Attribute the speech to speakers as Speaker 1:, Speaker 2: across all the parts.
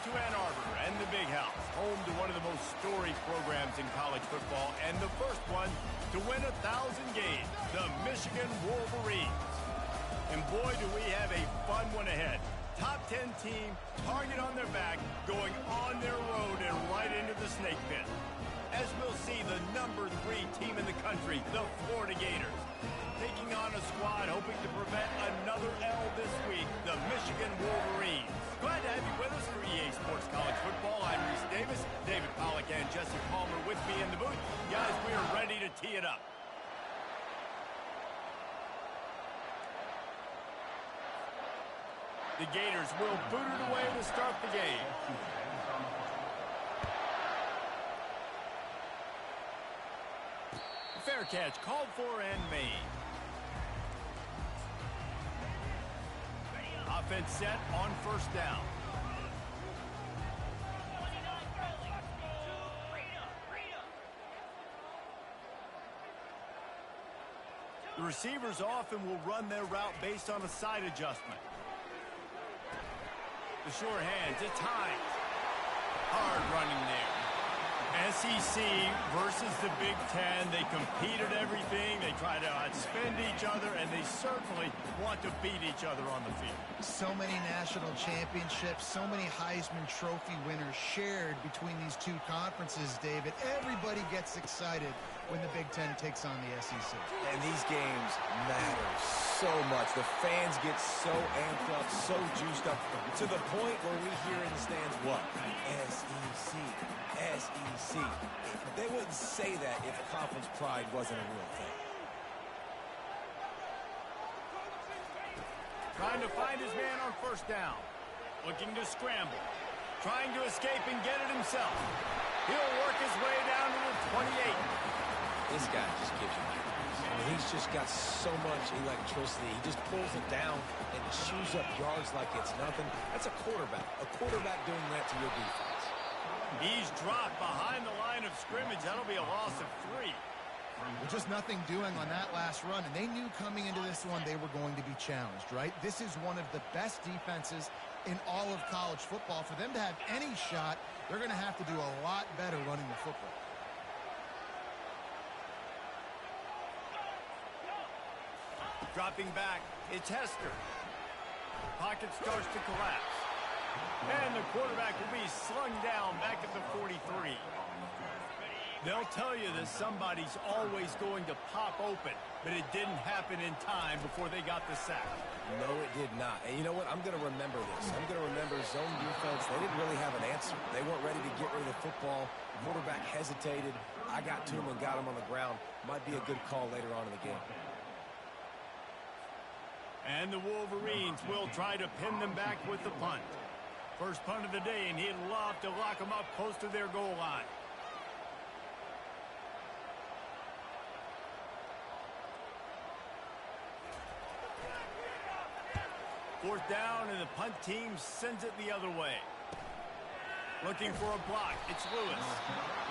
Speaker 1: to Ann Arbor and the Big House, home to one of the most storied programs in college football, and the first one to win 1,000 games, the Michigan Wolverines. And boy, do we have a fun one ahead. Top 10 team, target on their back, going on their road and right into the snake pit. As we'll see, the number 3 team in the country, the Florida Gators, taking on a squad hoping to prevent another L this week, the Michigan Wolverines. Glad to have you with us for EA Sports College Football. I'm Reese Davis, David Pollack and Jesse Palmer with me in the booth. Guys, we are ready to tee it up. The Gators will boot it away to start the game. Fair catch called for and made. Offense set on first down. The receivers often will run their route based on a side adjustment. The short hands, it's high. Hard running there. SEC versus the Big Ten. They compete at everything. They try to outspend each other, and they certainly want to beat each other on the field.
Speaker 2: So many national championships, so many Heisman Trophy winners shared between these two conferences, David. Everybody gets excited when the Big Ten takes on the SEC.
Speaker 3: And these games matter so much. The fans get so amped up, so juiced up, to the point where we hear in the stands, what? SEC. SEC. They wouldn't say that if conference pride wasn't a real thing.
Speaker 1: Trying to find his man on first down. Looking to scramble. Trying to escape and get it himself. He'll work his way down to the 28.
Speaker 3: This guy just gives you nightmares. I mean, he's just got so much electricity. He just pulls it down and chews up yards like it's nothing. That's a quarterback. A quarterback doing that to your defense.
Speaker 1: He's dropped behind the line of scrimmage. That'll be a loss of 3.
Speaker 2: Well, just nothing doing on that last run, and they knew coming into this one they were going to be challenged, right? This is one of the best defenses in all of college football. For them to have any shot, they're going to have to do a lot better running the football.
Speaker 1: Dropping back, it's Hester. Pocket starts to collapse. And the quarterback will be slung down back at the 43. They'll tell you that somebody's always going to pop open, but it didn't happen in time before they got the sack.
Speaker 3: No, it did not. And you know what? I'm going to remember this. I'm going to remember zone defense. They didn't really have an answer. They weren't ready to get rid of the football. The quarterback hesitated. I got to him and got him on the ground. Might be a good call later on in the game.
Speaker 1: And the Wolverines will try to pin them back with the punt. First punt of the day, and he'd love to lock them up close to their goal line. Fourth down, and the punt team sends it the other way. Looking for a block. It's Lewis.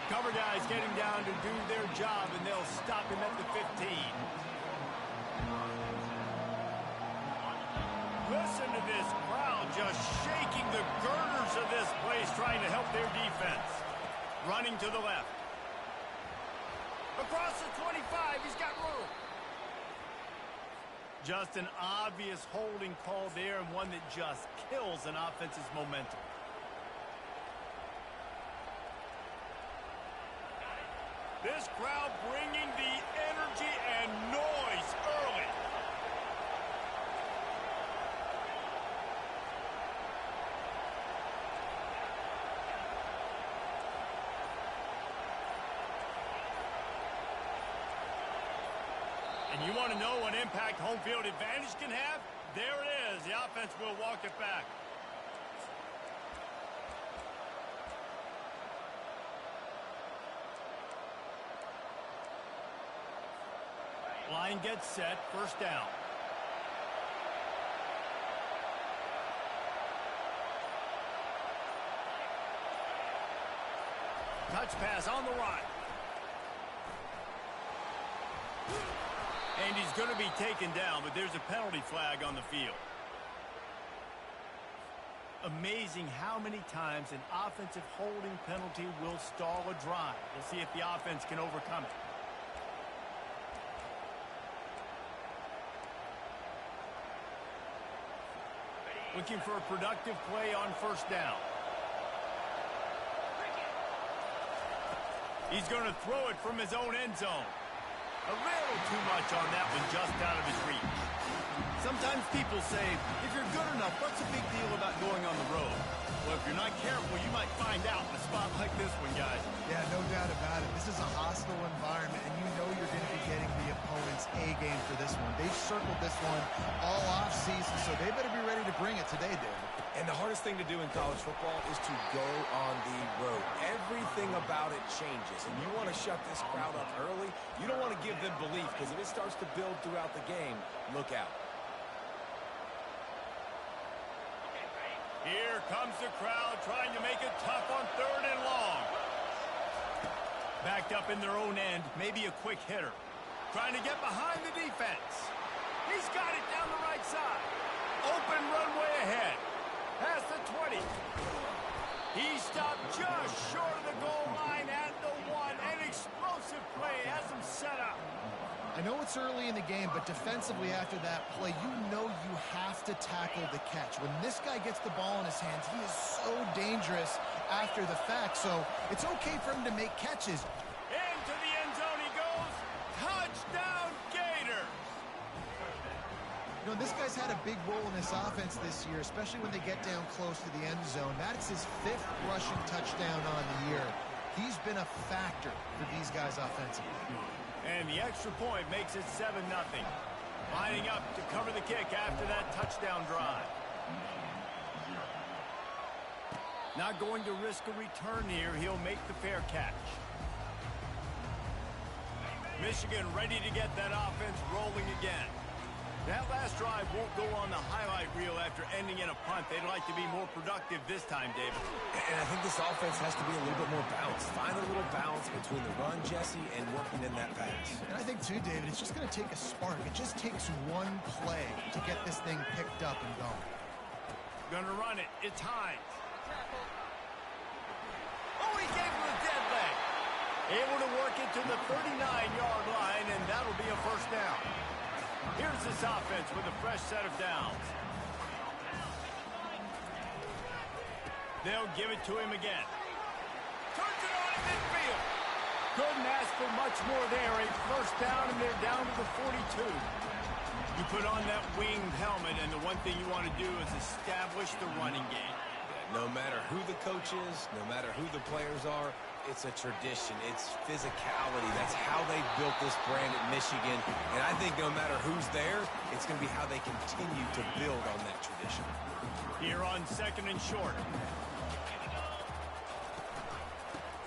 Speaker 1: Cover guys getting down to do their job, and they'll stop him at the 15. Listen to this crowd just shaking the girders of this place, trying to help their defense. Running to the left. Across the 25, he's got room. Just an obvious holding call there, and one that just kills an offense's momentum. This crowd bringing the energy and noise early. And you want to know what impact home field advantage can have? There it is. The offense will walk it back. Line gets set. First down. Touch pass on the run. And he's going to be taken down, but there's a penalty flag on the field. Amazing how many times an offensive holding penalty will stall a drive. We'll see if the offense can overcome it. Looking for a productive play on first down. He's going to throw it from his own end zone. A little too much on that one, just out of his reach. Sometimes people say, if you're good enough, what's the big deal about going on the road? Well, if you're not careful, you might find out in a spot like this one, guys.
Speaker 2: Yeah, no doubt about it. This is a hostile environment, and you know you're going to be getting the opponent's A-game for this one. They've circled this one all off-season, so they better be ready to bring it today, David.
Speaker 3: And the hardest thing to do in college football is to go on the road. Everything about it changes, and you want to shut this crowd up early. You don't want to give them belief, because if it starts to build throughout the game, look out.
Speaker 1: Here comes the crowd trying to make it tough on third and long. Backed up in their own end, maybe a quick hitter. Trying to get behind the defense. He's got it down the right side. Open runway ahead. Past the 20. He stopped just short of the goal line at the 1. An explosive play has him set up.
Speaker 2: I know it's early in the game, but defensively after that play, you know you have to tackle the catch. When this guy gets the ball in his hands, he is so dangerous after the fact. So it's okay for him to make catches.
Speaker 1: Into the end zone he goes. Touchdown, Gator.
Speaker 2: You know, this guy's had a big role in this offense this year, especially when they get down close to the end zone. That's his 5th rushing touchdown on the year. He's been a factor for these guys offensively.
Speaker 1: And the extra point makes it 7-0. Lining up to cover the kick after that touchdown drive. Not going to risk a return here. He'll make the fair catch. Michigan ready to get that offense rolling again. That last drive won't go on the highlight reel after ending in a punt. They'd like to be more productive this time, David.
Speaker 3: And I think this offense has to be a little bit more balanced. Find a little balance between the run, Jesse, and working in that pass.
Speaker 2: And I think, too, David, it's just going to take a spark. It just takes one play to get this thing picked up and going.
Speaker 1: Gonna run it. It's Hines. Oh, he gave him a dead leg. Able to work it to the 39-yard line, and that'll be a first down. Here's this offense with a fresh set of downs. They'll give it to him again. Turns it on in midfield. Couldn't ask for much more there. A first down, and they're down to the 42. You put on that winged helmet, and the one thing you want to do is establish the running game.
Speaker 3: No matter who the coach is, no matter who the players are, it's a tradition. It's physicality. That's how they built this brand at Michigan. And I think no matter who's there, it's going to be how they continue to build on that tradition.
Speaker 1: Here on second and short.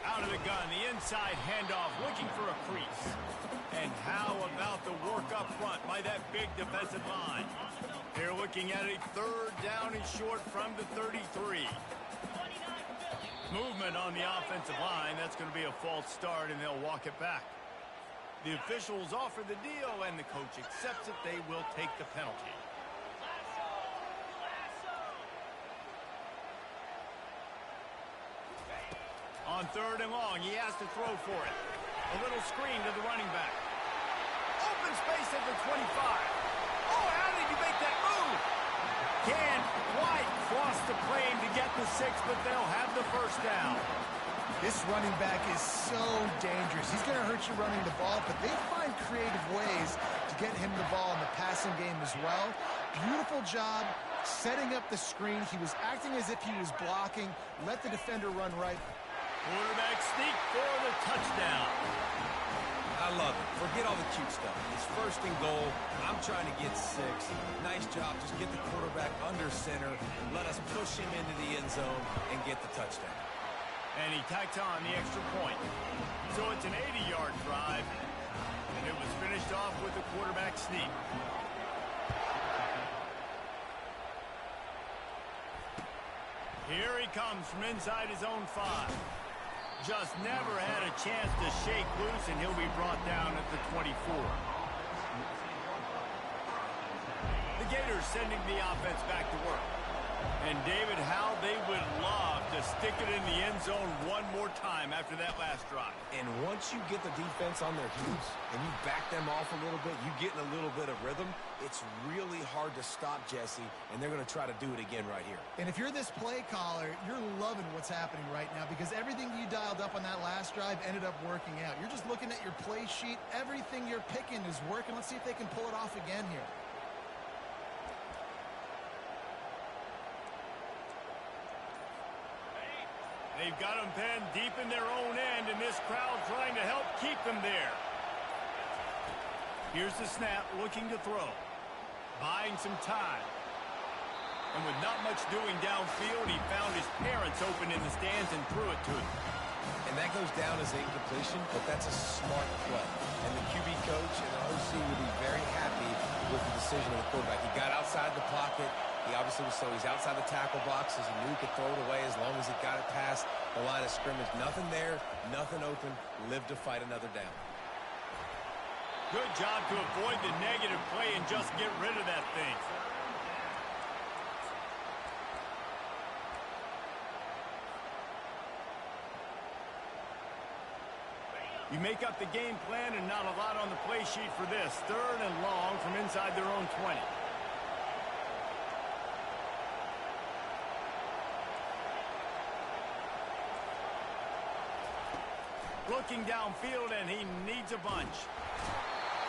Speaker 1: Out of the gun, the inside handoff, looking for a crease. And how about the work up front by that big defensive line? They're looking at a third down and short from the 33. Movement on the offensive line. That's going to be a false start, and they'll walk it back. The officials offer the deal, and the coach accepts it. They will take the penalty. On third and long, he has to throw for it. A little screen to the running back. Open space at the 25. Oh, how did you make that move? Can't quite cross the plane to get the 6, but they'll have the first down.
Speaker 2: This running back is so dangerous. He's going to hurt you running the ball, but they find creative ways to get him the ball in the passing game as well. Beautiful job setting up the screen. He was acting as if he was blocking. Let the defender run right.
Speaker 1: Quarterback sneak for the touchdown.
Speaker 3: I love it. Forget all the cute stuff. It's first and goal. I'm trying to get 6. Nice job. Just get the quarterback under center. Let us push him into the end zone and get the touchdown.
Speaker 1: And he tacks on the extra point. So it's an 80-yard drive. And it was finished off with the quarterback sneak. Here he comes from inside his own 5. Just never had a chance to shake loose, and he'll be brought down at the 24. The Gators sending the offense back to work. And, David, how they would love to stick it in the end zone one more time after that last drive.
Speaker 3: And once you get the defense on their heels and you back them off a little bit, you get in a little bit of rhythm, it's really hard to stop, Jesse, and they're going to try to do it again right here.
Speaker 2: And if you're this play caller, you're loving what's happening right now because everything you dialed up on that last drive ended up working out. You're just looking at your play sheet. Everything you're picking is working. Let's see if they can pull it off again here.
Speaker 1: They've got them penned deep in their own end, and this crowd trying to help keep them there. Here's the snap, looking to throw. Buying some time. And with not much doing downfield, he found his parents open in the stands and threw it to him.
Speaker 3: And that goes down as incompletion, but that's a smart play. And the QB coach and the OC will be very happy with the decision of the quarterback. He got outside the pocket. He obviously was, so he's outside the tackle box as he knew he could throw it away as long as he got it past the line of scrimmage. Nothing there, nothing open. Live to fight another down.
Speaker 1: Good job to avoid the negative play and just get rid of that thing. You make up the game plan and not a lot on the play sheet for this. 3rd and long from inside their own 20. Looking downfield, and he needs a bunch.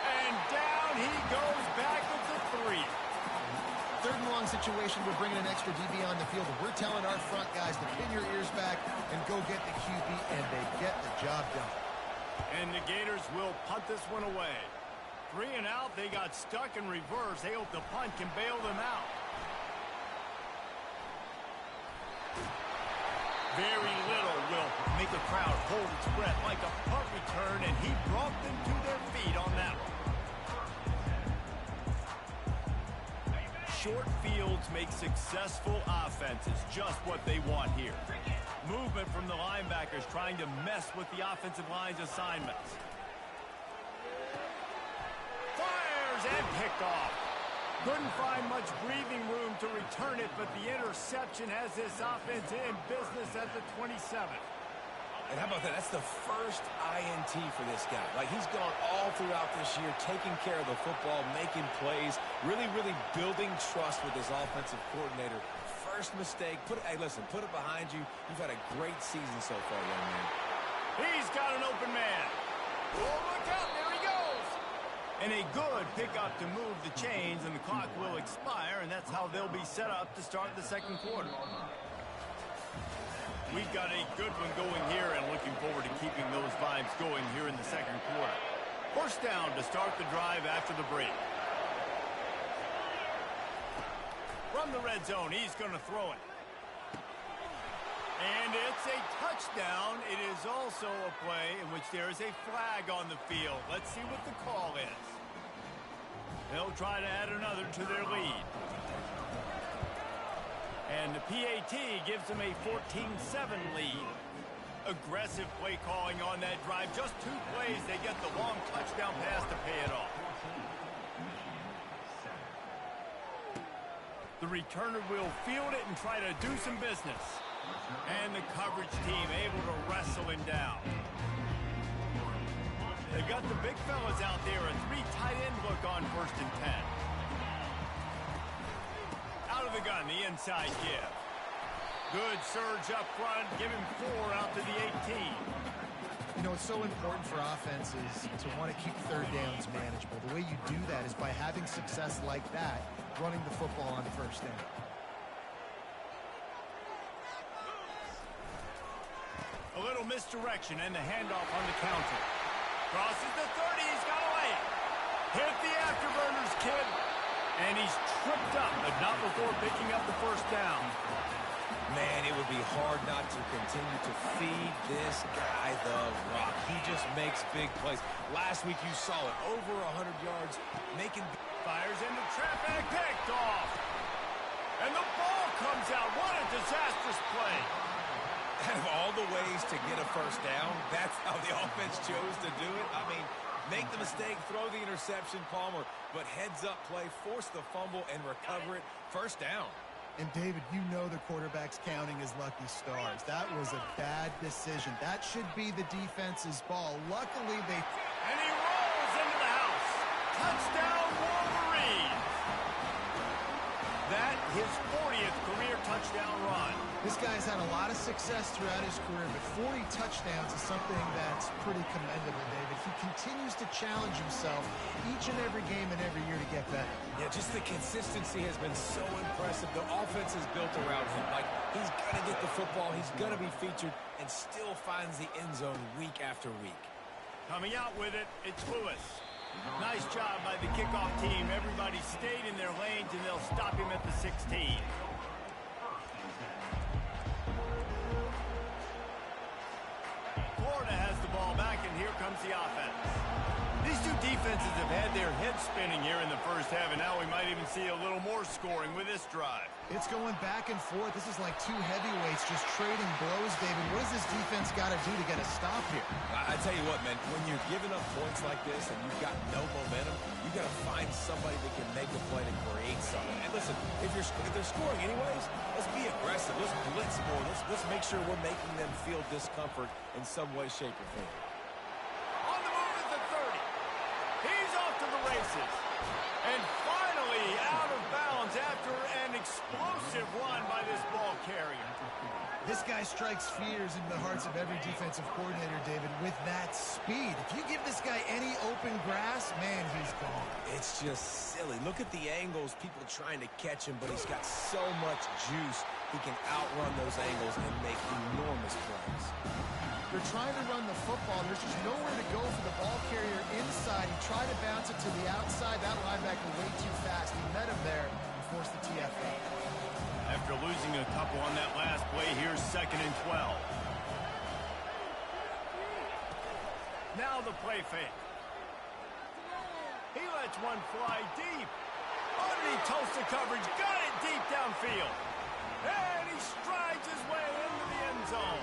Speaker 1: And down he goes back at the 3.
Speaker 2: 3rd and long situation, we're bringing an extra DB on the field. We're telling our front guys to pin your ears back and go get the QB, and they get the job done.
Speaker 1: And the Gators will punt this one away. 3 and out, they got stuck in reverse. They hope the punt can bail them out. Very little will make a crowd hold its breath like a punt return, and he brought them to their feet on that one. Short fields make successful offenses just what they want here. Movement from the linebackers trying to mess with the offensive line's assignments. Fires and picked off. Couldn't find much breathing room to return it, but the interception has this offense in business at the 27.
Speaker 3: And how about that? That's the first INT for this guy. Like, he's gone all throughout this year, taking care of the football, making plays, really building trust with his offensive coordinator. First mistake, hey, listen, put it behind you. You've had a great season so far, young man.
Speaker 1: He's got an open man. Oh, look out, there he goes. And a good pickup to move the chains, and the clock will expire, and that's how they'll be set up to start the second quarter. We've got a good one going here, and looking forward to keeping those vibes going here in the second quarter. First down to start the drive after the break. From the red zone, he's going to throw it. And it's a touchdown. It is also a play in which there is a flag on the field. Let's see what the call is. They'll try to add another to their lead. And the PAT gives them a 14-7 lead. Aggressive play calling on that drive. Just 2 plays, they get the long touchdown pass to pay it off. The returner will field it and try to do some business. And the coverage team able to wrestle him down. They've got the big fellas out there. A 3 tight end look on 1st and 10. Out of the gun, the inside give. Good surge up front. Give him 4 out to the 18.
Speaker 2: You know, it's so important for offenses to want to keep 3rd downs manageable. The way you do that is by having success like that, running the football on 1st down.
Speaker 1: A little misdirection and the handoff on the counter. Crosses the 30, he's got away. Hit the afterburners, kid. And he's tripped up, but not before picking up the 1st down.
Speaker 3: Man, it would be hard not to continue to feed this guy the rock. He just makes big plays. Last week you saw it, over 100 yards, making...
Speaker 1: Fires into traffic, picked off. And the ball comes out. What a disastrous play.
Speaker 3: Out of all the ways to get a 1st down, that's how the offense chose to do it. I mean, make the mistake, throw the interception, Palmer, but heads-up play, force the fumble, and recover it. 1st down.
Speaker 2: And, David, you know the quarterback's counting his lucky stars. That was a bad decision. That should be the defense's ball. Luckily, they...
Speaker 1: And he rolls into the house. Touchdown, Wolverines. That, his 40th career touchdown run.
Speaker 2: This guy's had a lot of success throughout his career, but 40 touchdowns is something that's pretty commendable, David. He continues to challenge himself each and every game and every year to get better.
Speaker 3: Yeah, just the consistency has been so impressive. The offense is built around him. Like, he's going to get the football, he's going to be featured, and still finds the end zone week after week.
Speaker 1: Coming out with it, it's Lewis. Nice job by the kickoff team. Everybody stayed in their lanes, and they'll stop him at the 16. Florida has the ball back, and here comes the offense. These two defenses have had their heads spinning here in the first half, and now we might even see a little more scoring with this drive.
Speaker 2: It's going back and forth. This is like two heavyweights just trading blows, David. What does this defense got to do to get a stop here?
Speaker 3: I tell you what, man, when you're giving up points like this and you've got no momentum, you got to find somebody that can make a play to create something. And listen, if they're scoring anyways, let's be aggressive. Let's blitz more. Let's make sure we're making them feel discomfort in some way, shape, or form.
Speaker 1: On the move at the 30. He's off to the races. And finally out of bounds after an explosive run by this ball carrier.
Speaker 2: This guy strikes fears into the hearts of every defensive coordinator, David, with that speed. If you give this guy any open grass, man, he's gone.
Speaker 3: It's just silly. Look at the angles, people trying to catch him, but he's got so much juice. He can outrun those angles and make enormous plays.
Speaker 2: They're trying to run the football. There's just nowhere to go for the ball carrier inside. He tried to bounce it to the outside. That linebacker way too fast. He met him there and forced the TFA.
Speaker 1: After losing a couple on that last play, here's 2nd and 12. Now the play fake. He lets one fly deep. Underneath Tulsa coverage, got it deep downfield. And he strides his way into the end zone.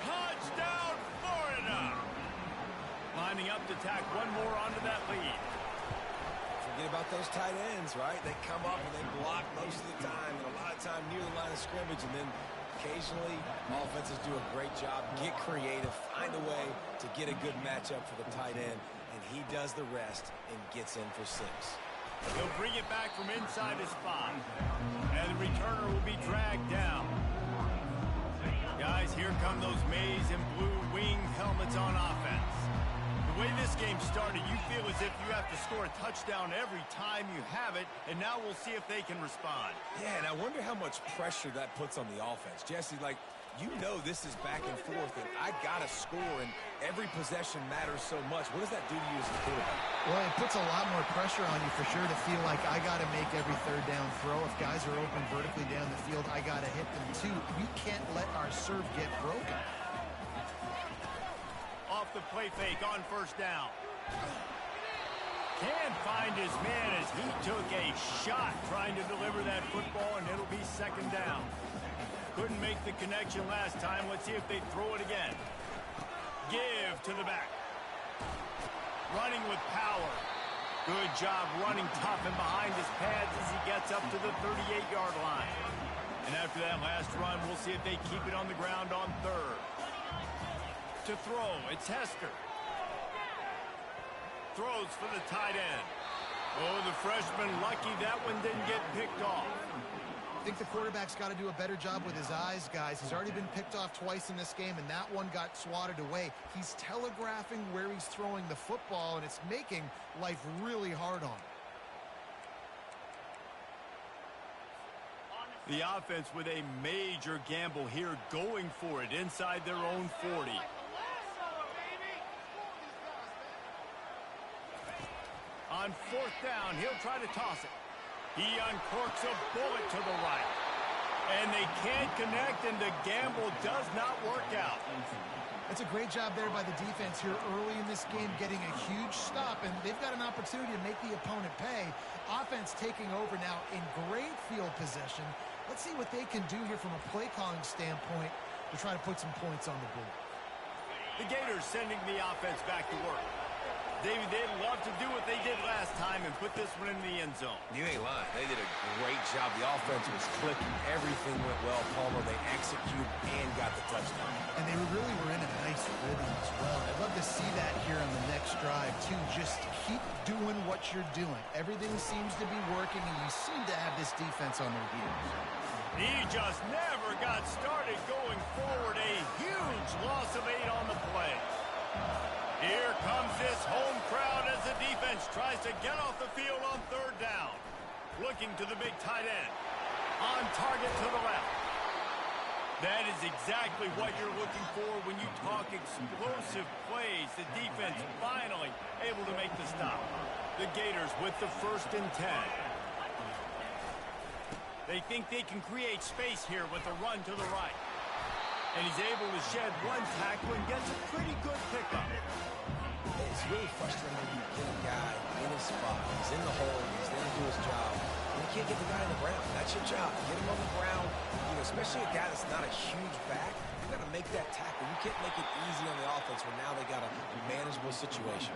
Speaker 1: Touchdown, Florida! Lining up to tack one more onto that lead.
Speaker 3: Forget about those tight ends, right? They come up and they block most of the time, and a lot of time near the line of scrimmage, and then occasionally offenses do a great job, get creative, find a way to get a good matchup for the tight end, and he does the rest and gets in for 6.
Speaker 1: He'll bring it back from inside his 5. And the returner will be dragged down. Guys, here come those maize and blue winged helmets on offense. The way this game started, you feel as if you have to score a touchdown every time you have it, and now we'll see if they can respond.
Speaker 3: Yeah, and I wonder how much pressure that puts on the offense. Jesse, like, you know this is back and forth, and I got to score, and every possession matters so much. What does that do to you as a quarterback?
Speaker 2: Well, it puts a lot more pressure on you for sure to feel like I got to make every third down throw. If guys are open vertically down the field, I got to hit them too. We can't let our serve get broken.
Speaker 1: Off the play fake on 1st down. Can't find his man as he took a shot trying to deliver that football, and it'll be 2nd down. Couldn't make the connection last time. Let's see if they throw it again. Give to the back. Running with power. Good job running tough and behind his pads as he gets up to the 38-yard line. And after that last run, we'll see if they keep it on the ground on 3rd. To throw, it's Hester. Throws for the tight end. Oh, the freshman lucky that one didn't get picked off.
Speaker 2: I think the quarterback's got to do a better job with his eyes, guys. He's already been picked off twice in this game, and that one got swatted away. He's telegraphing where he's throwing the football, and it's making life really hard on him.
Speaker 1: The offense with a major gamble here, going for it inside their own 40. On 4th down, he'll try to toss it. He uncorks a bullet to the right. And they can't connect, and the gamble does not work out.
Speaker 2: It's a great job there by the defense here early in this game, getting a huge stop, and they've got an opportunity to make the opponent pay. Offense taking over now in great field position. Let's see what they can do here from a play calling standpoint to try to put some points on the board.
Speaker 1: The Gators sending the offense back to work. David, they'd love to do what they did last time and put this one in the end zone.
Speaker 3: You ain't lying. They did a great job. The offense was clicking. Everything went well. Palmer, they executed and got the touchdown.
Speaker 2: And they really were in a nice rhythm as well. I'd love to see that here on the next drive, too. Just keep doing what you're doing. Everything seems to be working, and you seem to have this defense on their heels.
Speaker 1: He just never got started going forward. A huge loss of 8 on the play. Here comes this home crowd as the defense tries to get off the field on 3rd down. Looking to the big tight end. On target to the left. That is exactly what you're looking for when you talk explosive plays. The defense finally able to make the stop. The Gators with the 1st and 10. They think they can create space here with a run to the right. And he's able to shed 1 tackle and gets a pretty good pickup.
Speaker 3: It's really frustrating when you get a guy in his spot. He's in the hole. He's there to do his job. And you can't get the guy on the ground. That's your job. Get him on the ground. You know, especially a guy that's not a huge back. You got to make that tackle. You can't make it easy on the offense when now they got a manageable situation.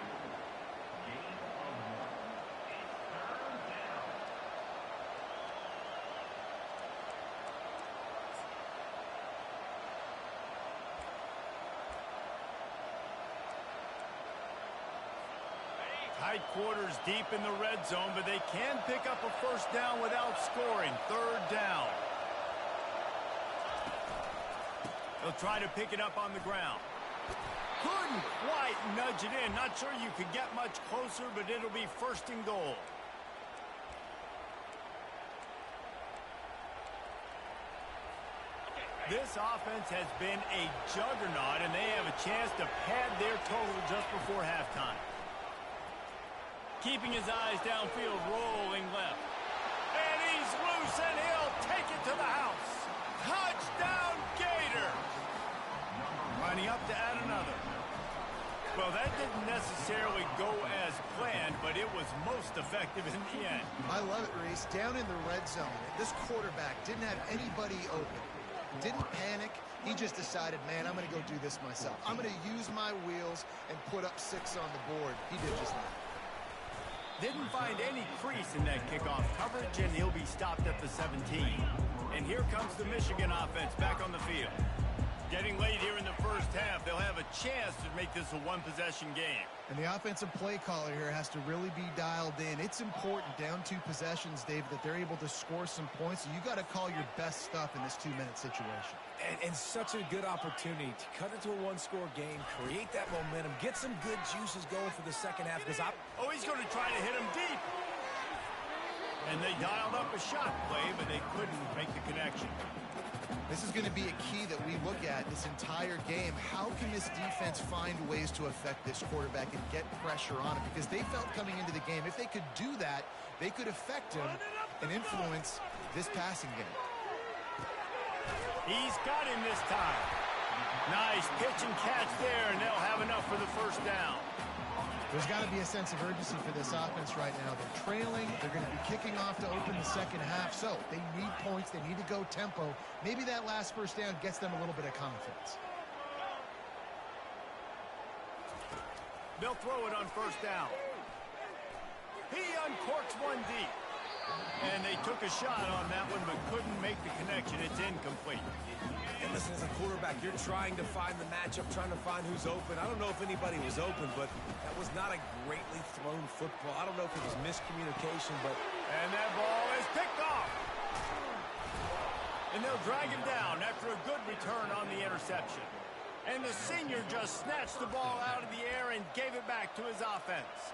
Speaker 1: Tight quarters deep in the red zone, but they can pick up a 1st down without scoring. 3rd down. They'll try to pick it up on the ground. Couldn't quite nudge it in. Not sure you could get much closer, but it'll be 1st and goal. This offense has been a juggernaut, and they have a chance to pad their total just before halftime. Keeping his eyes downfield, rolling left. And he's loose, and he'll take it to the house. Touchdown, Gator! Lining up to add another. Well, that didn't necessarily go as planned, but it was most effective in the end.
Speaker 2: I love it, Reese. Down in the red zone, this quarterback didn't have anybody open. Didn't panic. He just decided, man, I'm going to go do this myself. I'm going to use my wheels and put up 6 on the board. He did just that.
Speaker 1: Didn't find any crease in that kickoff coverage, and he'll be stopped at the 17. And here comes the Michigan offense back on the field. Getting late here in the 1st half, they'll have a chance to make this a 1-possession game.
Speaker 2: And the offensive play caller here has to really be dialed in. It's important down 2 possessions, Dave, that they're able to score some points. So you got to call your best stuff in this 2-minute situation.
Speaker 3: And such a good opportunity to cut into a 1-score game, create that momentum, get some good juices going for the 2nd half. Because
Speaker 1: he's going to try to hit him deep. And they dialed up a shot play, but they couldn't make the connection.
Speaker 2: This is going to be a key that we look at this entire game. How can this defense find ways to affect this quarterback and get pressure on him? Because they felt coming into the game, if they could do that, they could affect him and influence this passing game.
Speaker 1: He's got him this time. Nice pitch and catch there, and they'll have enough for the 1st down.
Speaker 2: There's got to be a sense of urgency for this offense right now. They're trailing. They're going to be kicking off to open the 2nd half. So they need points. They need to go tempo. Maybe that last 1st down gets them a little bit of confidence.
Speaker 1: They'll throw it on 1st down. He uncorks one deep. And they took a shot on that one, but couldn't make the connection. It's incomplete.
Speaker 3: And listen, as a quarterback, you're trying to find the matchup, trying to find who's open. I don't know if anybody was open, but that was not a greatly thrown football. I don't know if it was miscommunication, but...
Speaker 1: And that ball is picked off. And they'll drag him down after a good return on the interception. And the senior just snatched the ball out of the air and gave it back to his offense.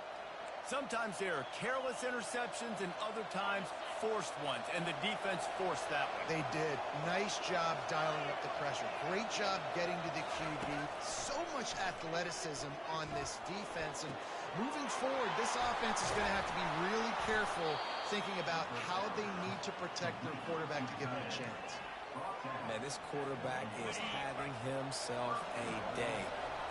Speaker 1: Sometimes there are careless interceptions and other times forced ones, and the defense forced that one.
Speaker 2: They did. Nice job dialing up the pressure. Great job getting to the QB. So much athleticism on this defense. And moving forward, this offense is going to have to be really careful thinking about how they need to protect their quarterback to give him a chance.
Speaker 3: Man, this quarterback is having himself a day.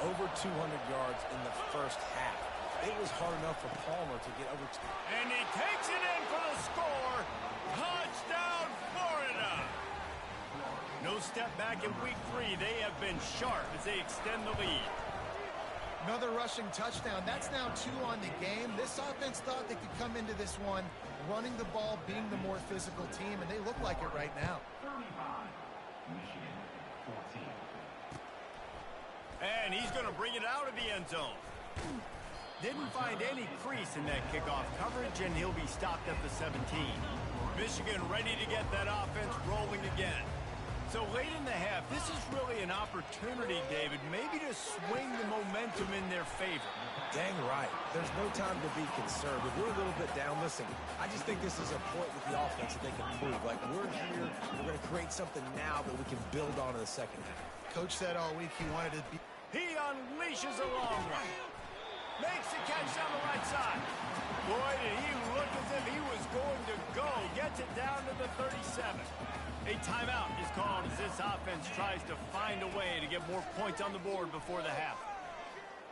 Speaker 3: Over 200 yards in the 1st half. It was hard enough for Palmer to get over.
Speaker 1: And he takes it in for the score. Touchdown, Florida. No step back in week 3. They have been sharp as they extend the lead.
Speaker 2: Another rushing touchdown. That's now 2 on the game. This offense thought they could come into this one running the ball, being the more physical team, and they look like it right now.
Speaker 1: And he's going to bring it out of the end zone. Didn't find any crease in that kickoff coverage, and he'll be stopped at the 17. Michigan ready to get that offense rolling again. So late in the half, this is really an opportunity, David, maybe to swing the momentum in their favor.
Speaker 3: Dang right. There's no time to be concerned. If we're a little bit down, listen, I just think this is a point with the offense that they can prove. Like, we're here, we're going to create something now that we can build on in the second half.
Speaker 2: Coach said all week he wanted to be...
Speaker 1: He unleashes a long one. Makes the catch down the right side. Boy, did he look as if he was going to go. Gets it down to the 37. A timeout is called as this offense tries to find a way to get more points on the board before the half.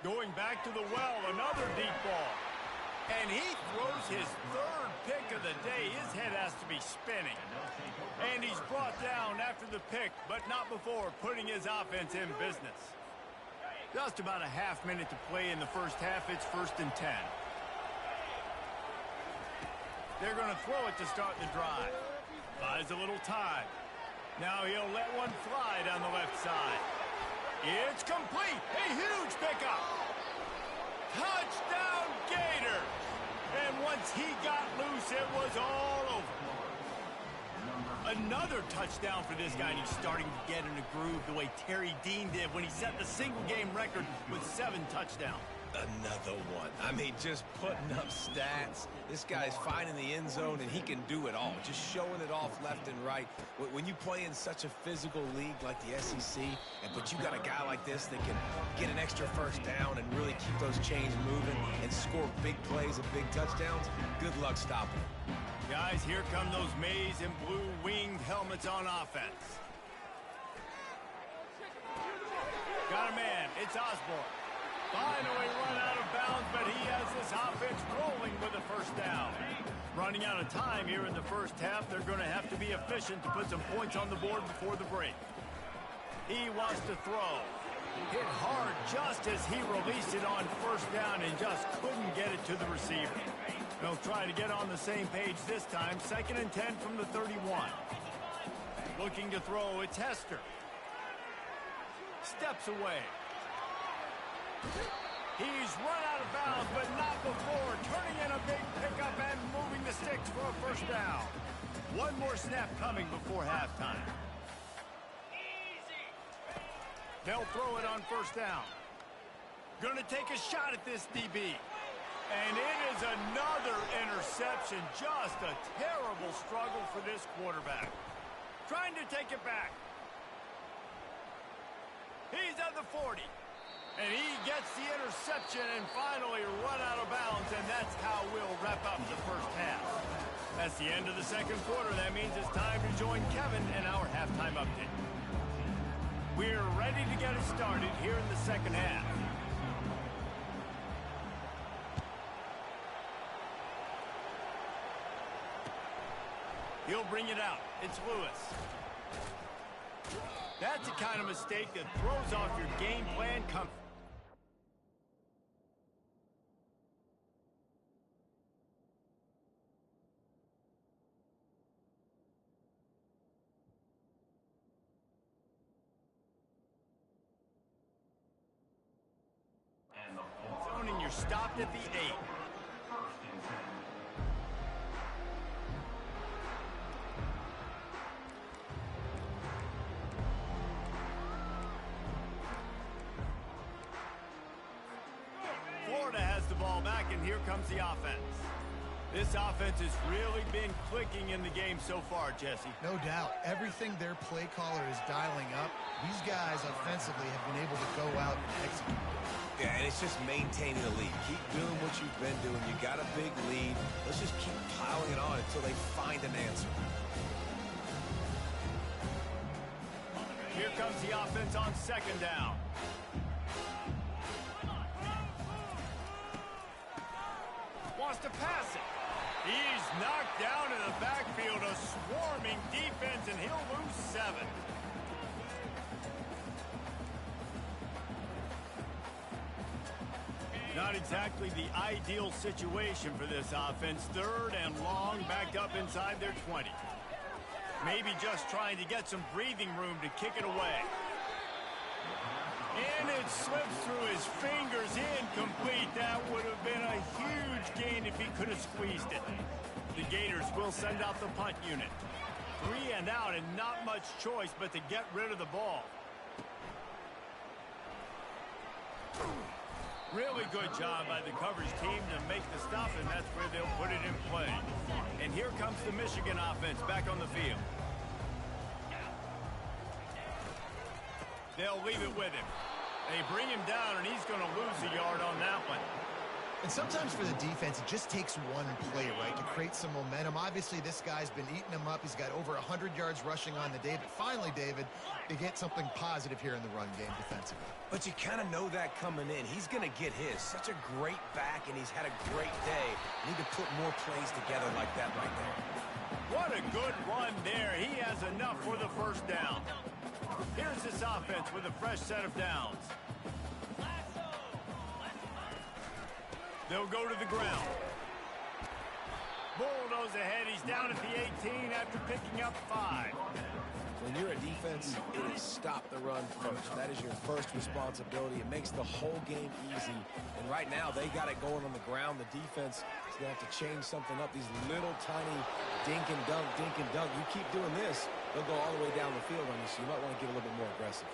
Speaker 1: Going back to the well, another deep ball. And he throws his third pick of the day. His head has to be spinning. And he's brought down after the pick, but not before putting his offense in business. Just about a half minute to play in the first half. It's 1st and 10. They're going to throw it to start the drive. Buys a little time. Now he'll let one fly down the left side. It's complete. A huge pickup. Touchdown, Gator. And once he got loose, it was all over. Another touchdown for this guy, and he's starting to get in a groove the way Terry Dean did when he set the single-game record with 7 touchdowns.
Speaker 3: Another one. I mean, just putting up stats. This guy's finding the end zone, and he can do it all. Just showing it off left and right. When you play in such a physical league like the SEC, but you got a guy like this that can get an extra first down and really keep those chains moving and score big plays and big touchdowns, good luck stopping him.
Speaker 1: Guys, here come those maize and blue winged helmets on offense. Got a man. It's Osborne. Finally run out of bounds, but he has this offense rolling with a first down. Running out of time here in the first half. They're going to have to be efficient to put some points on the board before the break. He wants to throw. Hit hard just as he released it on first down and just couldn't get it to the receiver. They'll try to get on the same page this time. 2nd and 10 from the 31. Looking to throw, it's Hester. Steps away. He's run out of bounds, but not before. Turning in a big pickup and moving the sticks for a first down. One more snap coming before halftime. They'll throw it on first down. Going to take a shot at this DB. And it is another interception. Just a terrible struggle for this quarterback. Trying to take it back. He's at the 40. And he gets the interception and finally run out of bounds, and that's how we'll wrap up the first half. That's the end of the second quarter. That means it's time to join Kevin in our halftime update. We're ready to get it started here in the second half. He'll bring it out. It's Lewis. That's the kind of mistake that throws off your game plan comfort. Zoning, you're stopped at the 8. Florida has the ball back, and here comes the offense. This offense has really been clicking in the game so far, Jesse.
Speaker 2: No doubt. Everything their play caller is dialing up, these guys offensively have been able to go out and execute.
Speaker 3: Yeah, and it's just maintaining the lead. Keep doing what you've been doing. You got a big lead. Let's just keep piling it on until they find an answer.
Speaker 1: Here comes the offense on second down. Wants to pass it. He's knocked down in the backfield. A swarming defense, and he'll lose 7. Not exactly the ideal situation for this offense. 3rd and long, backed up inside their 20. Maybe just trying to get some breathing room to kick it away. And it slips through his fingers, incomplete. That would have been a huge gain if he could have squeezed it. The Gators will send out the punt unit. 3 and out, and not much choice but to get rid of the ball. Really good job by the coverage team to make the stop, and that's where they'll put it in play. And here comes the Michigan offense back on the field. They'll leave it with him. They bring him down, and he's going to lose a yard on that one.
Speaker 2: And sometimes for the defense, it just takes one play, right, to create some momentum. Obviously, this guy's been eating them up. He's got over 100 yards rushing on the day. But finally, David, they get something positive here in the run game defensively.
Speaker 3: But you kind of know that coming in. He's going to get his. Such a great back, and he's had a great day. Need to put more plays together like that right there.
Speaker 1: What a good run there. He has enough for the first down. Here's this offense with a fresh set of downs. They'll go to the ground. Bulldoze ahead. He's down at the 18 after picking up 5.
Speaker 3: When you're a defense, it is stop the run first. That is your first responsibility. It makes the whole game easy. And right now, they got it going on the ground. The defense is going to have to change something up. These little tiny dink and dunk, dink and dunk. You keep doing this, they'll go all the way down the field on you, so you might want to get a little bit more aggressive.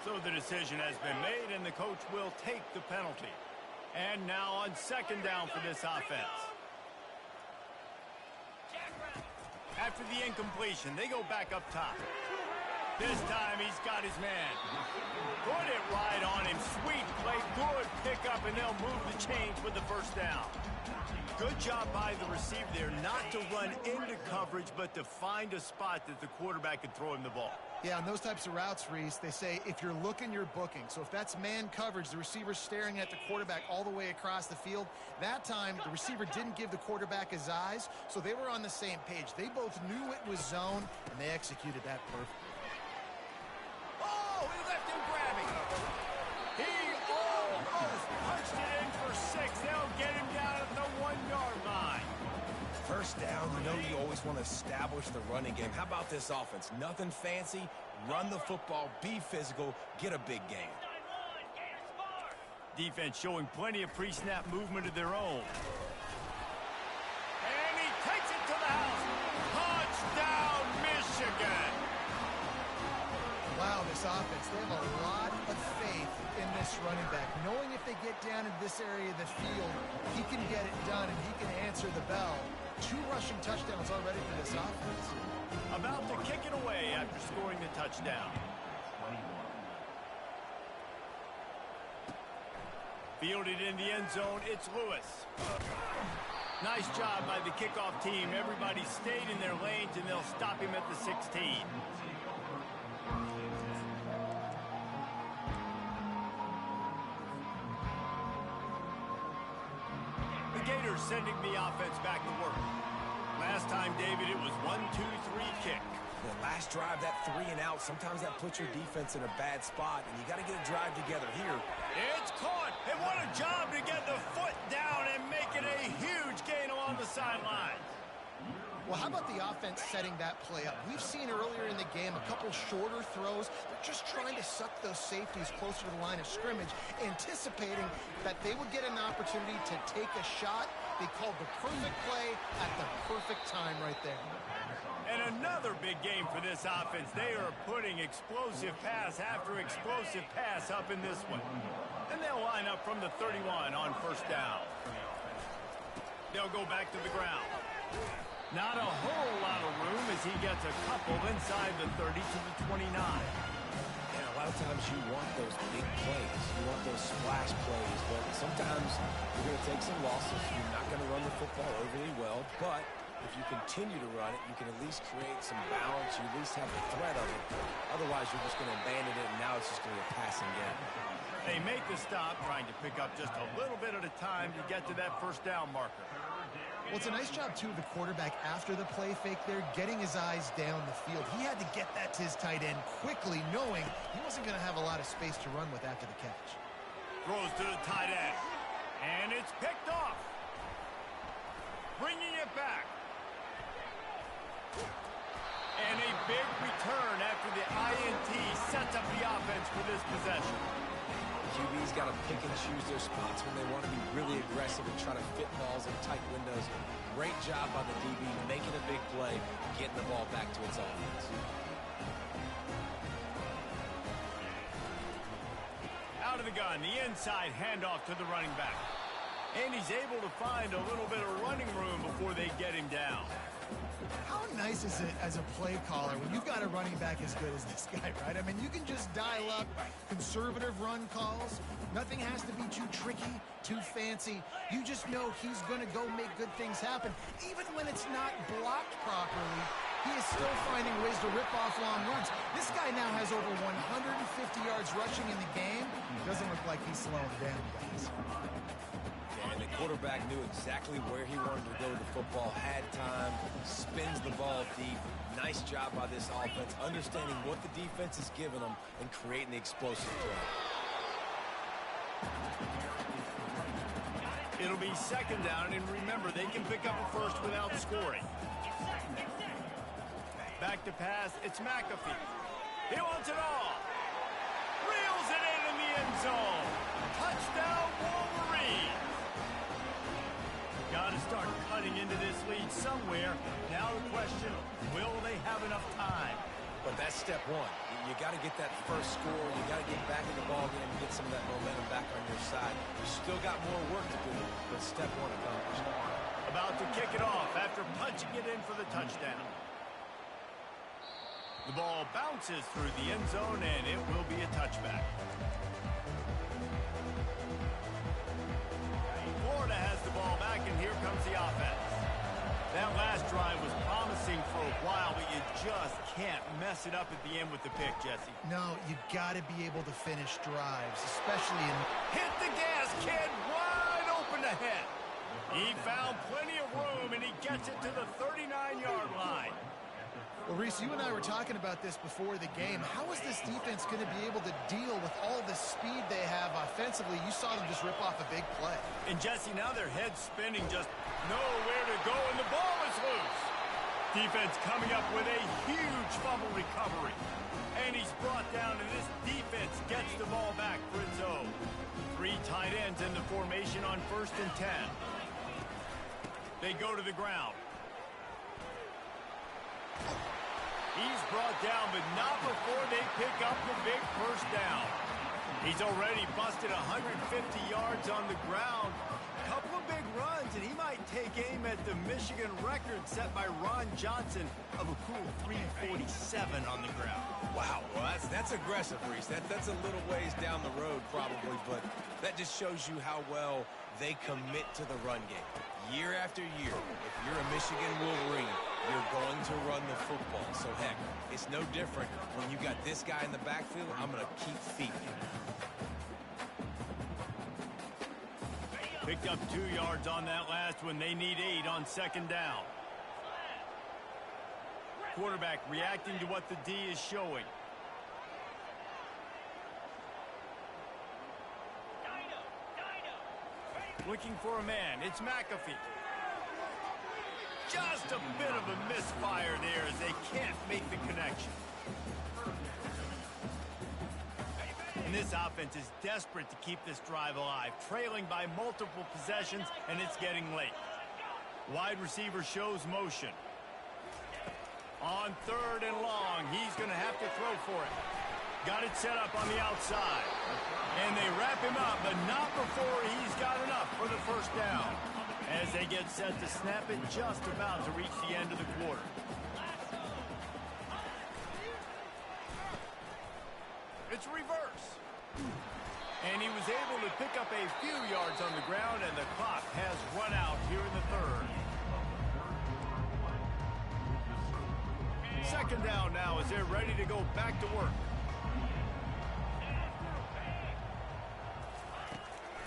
Speaker 1: So the decision has been made, and the coach will take the penalty. And now on 2nd down for this offense. After the incompletion, they go back up top. This time he's got his man. Put it right on him. Sweet play, good pickup, and they'll move the chains with the first down. Good job by the receiver there, not to run into coverage, but to find a spot that the quarterback can throw him the ball.
Speaker 2: Yeah, on those types of routes, Reese, they say if you're looking, you're booking. So if that's man coverage, the receiver's staring at the quarterback all the way across the field. That time, the receiver didn't give the quarterback his eyes, so they were on the same page. They both knew it was zone, and they executed that perfectly.
Speaker 1: Oh, he left him grabbing. He almost punched it in for 6. They'll get him down at the 1-yard line.
Speaker 3: First down, you know you always want to establish the running game. How about this offense? Nothing fancy. Run the football, be physical, get a big gain.
Speaker 1: Defense showing plenty of pre-snap movement of their own. And he takes it to the house. Touchdown, Michigan.
Speaker 2: Wow, this offense, they have a lot of faith in this running back. Knowing if they get down into this area of the field, he can get it done and he can answer the bell. 2 rushing touchdowns already for this offense.
Speaker 1: About to kick it away after scoring the touchdown. Fielded in the end zone, it's Lewis. Nice job by the kickoff team. Everybody stayed in their lanes, and they'll stop him at the 16. The Gators sending the offense back to work. Last time, David, it was 1-2-3 kick.
Speaker 3: The last drive, that 3 and out, sometimes that puts your defense in a bad spot, and you got to get a drive together here.
Speaker 1: It's caught, and what a job to get the foot down and make it a huge gain along the sideline.
Speaker 2: Well, how about the offense setting that play up? We've seen earlier in the game a couple shorter throws. They're just trying to suck those safeties closer to the line of scrimmage, anticipating that they would get an opportunity to take a shot. They called the perfect play at the perfect time right there.
Speaker 1: And another big game for this offense. They are putting explosive pass after explosive pass up in this one. And they'll line up from the 31 on first down. They'll go back to the ground. Not a whole lot of room as he gets a couple inside the 30 to the 29.
Speaker 3: And a lot of times you want those big plays. You want those splash plays. But sometimes you're going to take some losses. You're not going to run the football overly well. But if you continue to run it, you can at least create some balance. You at least have the threat of it. Otherwise, you're just going to abandon it, and now it's just going to be a passing game.
Speaker 1: They make the stop, trying to pick up just a little bit at a time to get to that first down marker.
Speaker 2: Well, it's a nice job, too, of the quarterback after the play fake there, getting his eyes down the field. He had to get that to his tight end quickly, knowing he wasn't going to have a lot of space to run with after the catch.
Speaker 1: Throws to the tight end. And it's picked off. Bringing it back. And a big return after the INT sets up the offense for this possession.
Speaker 3: QB's got to pick and choose their spots when they want to be really aggressive and try to fit balls in tight windows. Great job by the DB making a big play, getting the ball back to its offense.
Speaker 1: Out of the gun, the inside handoff to the running back. And he's able to find a little bit of running room before they get him down.
Speaker 2: How nice is it as a play caller when you've got a running back as good as this guy, right? I mean, you can just dial up conservative run calls. Nothing has to be too tricky, too fancy. You just know he's going to go make good things happen. Even when it's not blocked properly, he is still finding ways to rip off long runs. This guy now has over 150 yards rushing in the game. Doesn't look like he's slowing down, guys.
Speaker 3: And the quarterback knew exactly where he wanted to go with the football, had time, spins the ball deep. Nice job by this offense, understanding what the defense is giving them and creating the explosive play.
Speaker 1: It'll be second down, and remember, they can pick up a first without scoring. Back to pass, it's McAfee. He wants it all. Reels it in the end zone. Touchdown, Wolverine. Got to start cutting into this lead somewhere. Now the question, will they have enough time?
Speaker 3: But that's step one. You got to get that first score. You got to get back in the ballgame and get some of that momentum back on your side. You still got more work to do, but step one accomplished.
Speaker 1: About to kick it off after punching it in for the touchdown. The ball bounces through the end zone, and it will be a touchback. Florida has the ball back, and here comes the offense. That last drive was promising for a while, but you just can't mess it up at the end with the pick, Jesse.
Speaker 2: No, you got to be able to finish drives, especially in...
Speaker 1: Hit the gas, kid! Wide open ahead. He found plenty of room, and he gets it to the 39-yard line.
Speaker 2: Well, Reese, you and I were talking about this before the game. How is this defense going to be able to deal with all the speed they have offensively? You saw them just rip off a big play.
Speaker 1: And, Jesse, now their head's spinning, just nowhere to go, and the ball is loose. Defense coming up with a huge fumble recovery. And he's brought down, and this defense gets the ball back for its own. 3 tight ends in the formation on 1st and 10. They go to the ground. He's brought down, but not before they pick up the big first down. He's already busted 150 yards on the ground. Couple of big runs, and he might take aim at the Michigan record set by Ron Johnson of a cool 347 on the ground.
Speaker 3: Wow, well, that's aggressive, Reese. That's a little ways down the road probably, but that just shows you how well they commit to the run game. Year after year, if you're a Michigan Wolverine, you're going to run the football. So, heck, it's no different when you got this guy in the backfield. I'm going to keep feeding him.
Speaker 1: Picked up 2 yards on that last one. They need 8 on second down. Quarterback reacting to what the D is showing. Looking for a man. It's McAfee. Just a bit of a misfire there as they can't make the connection. And this offense is desperate to keep this drive alive, trailing by multiple possessions, and it's getting late. Wide receiver shows motion. On 3rd and long, he's going to have to throw for it. Got it set up on the outside. And they wrap him up, but not before he's got enough for the first down. As they get set to snap it, just about to reach the end of the quarter. It's reverse. And he was able to pick up a few yards on the ground, and the clock has run out here in the 3rd. Second down now as they're ready to go back to work.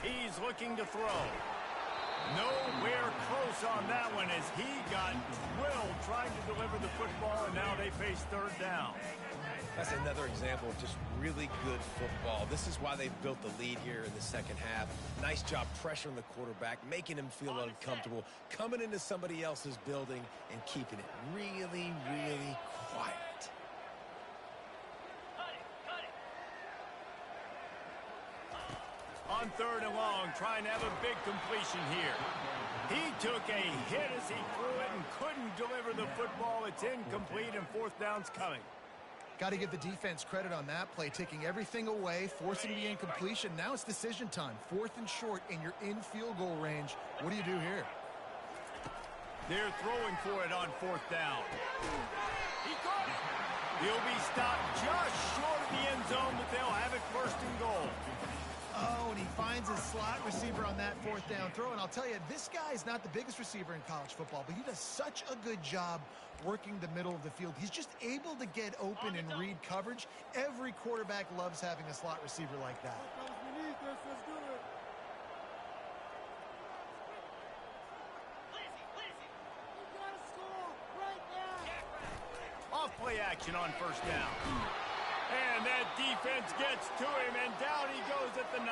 Speaker 1: He's looking to throw. Nowhere close on that one as he got drilled trying to deliver the football, and now they face 3rd down.
Speaker 3: That's another example of just really good football. This is why they've built the lead here in the second half. Nice job pressuring the quarterback, making him feel uncomfortable, coming into somebody else's building and keeping it really, really quiet.
Speaker 1: On 3rd and long, trying to have a big completion here. He took a hit as he threw it and couldn't deliver the football. It's incomplete, and 4th down's coming.
Speaker 2: Got to give the defense credit on that play, taking everything away, forcing the incompletion. Now it's decision time. 4th and short, and you're in field goal range. What do you do here?
Speaker 1: They're throwing for it on 4th down. He caught it. He'll be stopped just short of the end zone, but they'll have it 1st and goal.
Speaker 2: Oh, and he finds his slot receiver on that 4th down throw. And I'll tell you, this guy is not the biggest receiver in college football, but he does such a good job working the middle of the field. He's just able to get open and read coverage. Every quarterback loves having a slot receiver like that.
Speaker 1: Off play action on 1st down. And that defense gets to him, and down he goes at the 9.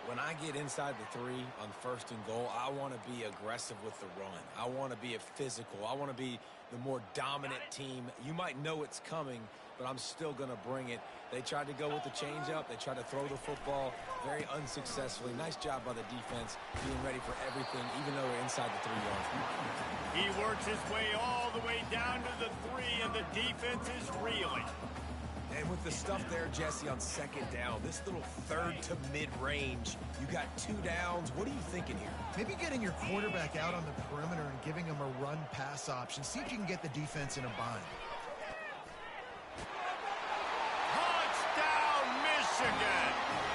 Speaker 3: When I get inside the 3 on 1st and goal, I want to be aggressive with the run. I want to be physical. I want to be the more dominant team. You might know it's coming, but I'm still going to bring it. They tried to go with the changeup. They tried to throw the football very unsuccessfully. Nice job by the defense, being ready for everything, even though we're inside the 3-yard line.
Speaker 1: He works his way all the way down to the 3, and the defense is reeling.
Speaker 3: And with the stuff there, Jesse, on 2nd down, this little 3rd to mid-range, you got 2 downs. What are you thinking here?
Speaker 2: Maybe getting your quarterback out on the perimeter and giving him a run-pass option. See if you can get the defense in a bind.
Speaker 1: Touchdown, Michigan!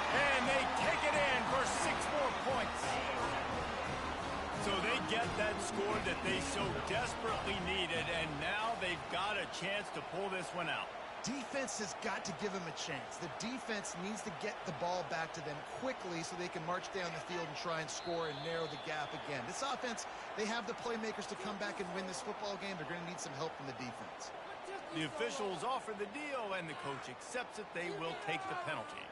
Speaker 1: And they take it in for 6 more points. So they get that score that they so desperately needed, and now they've got a chance to pull this one out.
Speaker 2: Defense has got to give them a chance. The defense needs to get the ball back to them quickly so they can march down the field and try and score and narrow the gap again. This offense, they have the playmakers to come back and win this football game. They're going to need some help from the defense.
Speaker 1: The officials offer the deal, and the coach accepts it. They will take the penalty.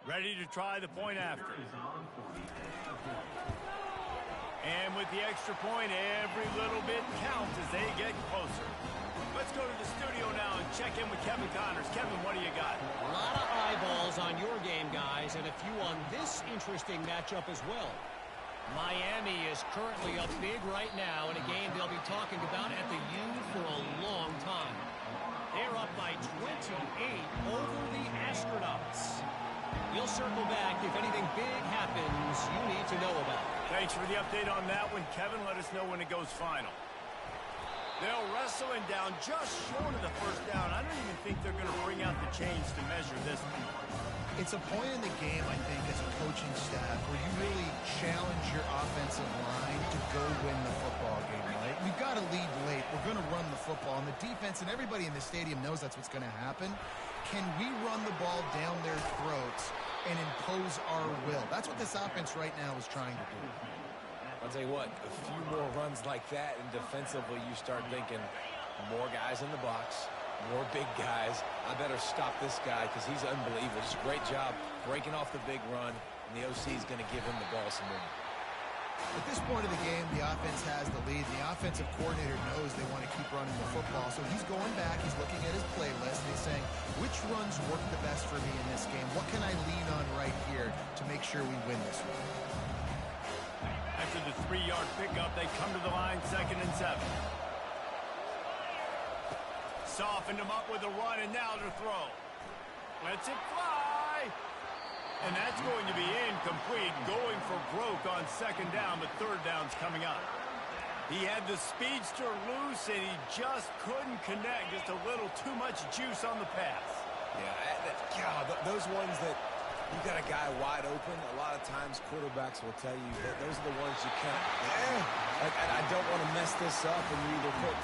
Speaker 1: Ready to try the point after. And with the extra point, every little bit counts as they get closer. Let's go to the studio now and check in with Kevin Connors. Kevin, what do you got?
Speaker 4: A lot of eyeballs on your game, guys, and a few on this interesting matchup as well. Miami is currently up big right now in a game they'll be talking about at the U for a long time. They're up by 28 over the Astronauts. We'll circle back if anything big happens you need to know about.
Speaker 1: Thanks for the update on that one, Kevin. Let us know when it goes final. They'll wrestle him down just short of the 1st down. I don't even think they're going to bring out the chains to measure this one.
Speaker 2: It's a point in the game, I think, as a coaching staff where you really challenge your offensive line to go win the football game, right? We've got to lead late. We're going to run the football, and the defense and everybody in the stadium knows that's what's going to happen. Can we run the ball down their throats and impose our will? That's what this offense right now is trying to do.
Speaker 3: I'll tell you what, a few more runs like that, and defensively you start thinking more guys in the box, more big guys. I better stop this guy because he's unbelievable. Just a great job breaking off the big run, and the OC is going to give him the ball some more.
Speaker 2: At this point of the game, the offense has the lead. The offensive coordinator knows they want to keep running the football, so he's going back, he's looking at his playlist, and he's saying, which runs work the best for me in this game? What can I lean on right here to make sure we win this one?
Speaker 1: After the 3-yard pickup, they come to the line, 2nd and 7. Softened him up with a run, and now to throw. Lets it fly. And that's going to be incomplete, going for broke on 2nd down, but 3rd down's coming up. He had the speedster loose, and he just couldn't connect. Just a little too much juice on the pass.
Speaker 3: Yeah, God, those ones that you got a guy wide open, a lot of times quarterbacks will tell you that those are the ones you can't. I don't want to mess this up, and you either put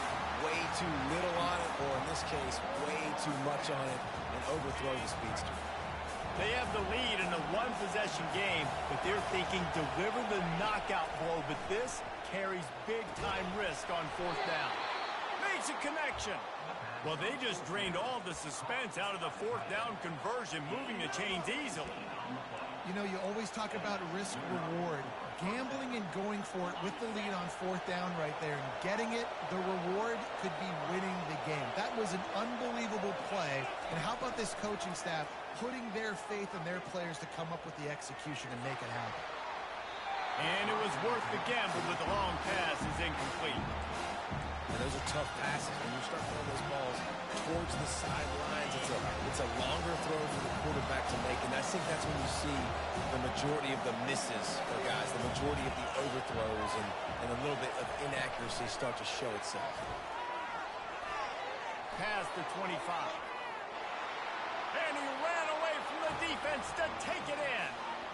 Speaker 3: way too little on it, or in this case, way too much on it, and overthrow the speedster.
Speaker 1: They have the lead in a one-possession game, but they're thinking deliver the knockout blow, but this carries big-time risk on fourth down. Makes a connection. Well, they just drained all the suspense out of the fourth down conversion, moving the chains easily.
Speaker 2: You know, you always talk about risk-reward. Gambling and going for it with the lead on fourth down right there and getting it, the reward could be winning the game. That was an unbelievable play. And how about this coaching staff putting their faith in their players to come up with the execution and make it happen?
Speaker 1: And it was worth the gamble, but the long pass is incomplete.
Speaker 3: And those are tough passes. When you start throwing those balls towards the sidelines, it's a longer throw for the quarterback to make, and I think that's when you see the majority of the misses for guys, the majority of the overthrows, and a little bit of inaccuracy start to show itself.
Speaker 1: Past the 25. And he ran away from the defense to take it in.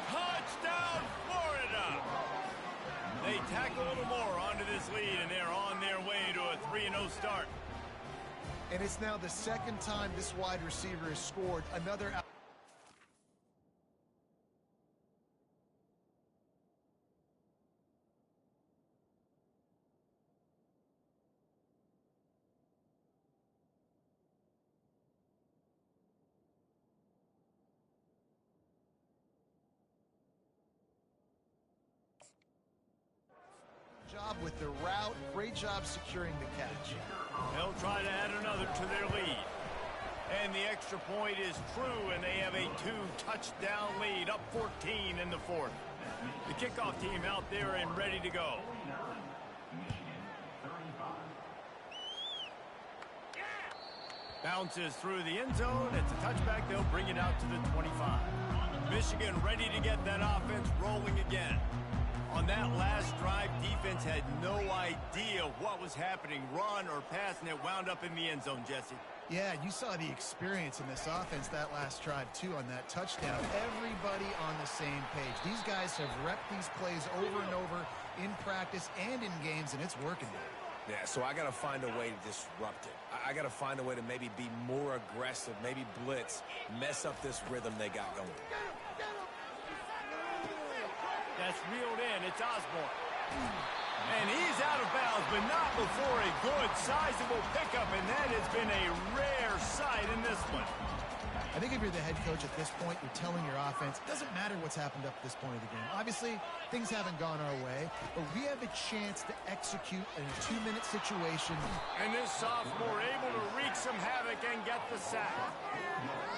Speaker 1: Touchdown, Florida! They tack a little more onto this lead, and they're on their way to a 3-0 start.
Speaker 2: And it's now the second time this wide receiver has scored another out. Job with the route, great job securing the catch.
Speaker 1: They'll try to add another to their lead. And the extra point is true, and they have a 2-touchdown lead, up 14 in the fourth. The kickoff team out there and ready to go. Bounces through the end zone. It's a touchback. They'll bring it out to the 25. Michigan ready to get that offense rolling again. On that last drive, defense had no idea what was happening, run or pass, and it wound up in the end zone, Jesse.
Speaker 2: Yeah, you saw the experience in this offense that last drive, too, on that touchdown. Everybody on the same page. These guys have repped these plays over and over in practice and in games, and it's working.
Speaker 3: Yeah, so I got to find a way to disrupt it. I got to find a way to maybe be more aggressive, maybe blitz, mess up this rhythm they got going.
Speaker 1: That's reeled in. It's Osborne. And he's out of bounds, but not before a good, sizable pickup, and that has been a rare sight in this one.
Speaker 2: I think if you're the head coach at this point, you're telling your offense, it doesn't matter what's happened up to this point of the game. Obviously, things haven't gone our way, but we have a chance to execute in a 2-minute situation.
Speaker 1: And this sophomore able to wreak some havoc and get the sack.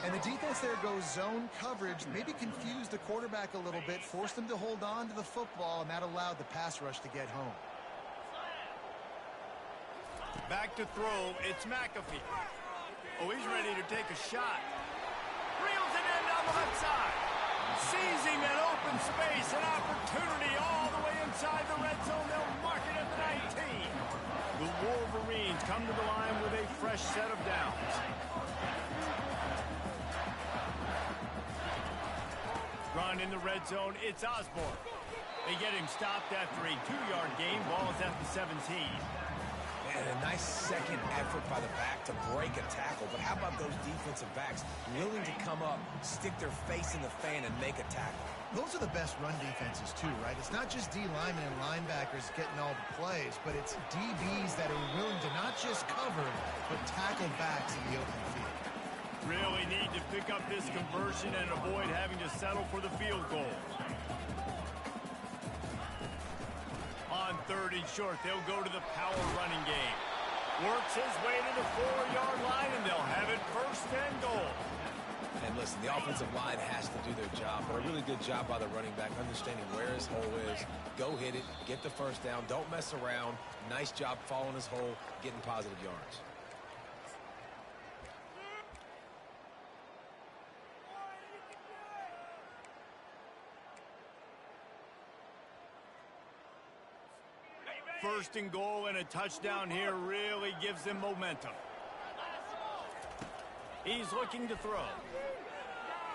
Speaker 2: And the defense there goes zone coverage, maybe confused the quarterback a little bit, forced him to hold on to the football, and that allowed the pass rush to get home.
Speaker 1: Back to throw, it's McAfee. Oh, he's ready to take a shot. Reels it in down the left side. Seizing that open space, an opportunity all the way inside the red zone. They'll mark it at the 19. The Wolverines come to the line with a fresh set of downs. Run in the red zone, it's Osborne. They get him stopped after a 2-yard gain. Ball's at the 17.
Speaker 3: And a nice second effort by the back to break a tackle. But how about those defensive backs willing to come up, stick their face in the fan, and make a tackle?
Speaker 2: Those are the best run defenses, too, right? It's not just D linemen and linebackers getting all the plays, but it's DBs that are willing to not just cover, but tackle backs in the open field.
Speaker 1: Really need to pick up this conversion and avoid having to settle for the field goal. On 3rd and short, they'll go to the power running game. Works his way to the 4-yard line, and they'll have it 1st and goal.
Speaker 3: And listen, the offensive line has to do their job, but a really good job by the running back, understanding where his hole is. Go hit it, get the 1st down, don't mess around. Nice job following his hole, getting positive yards.
Speaker 1: First and goal and a touchdown here really gives them momentum. He's looking to throw.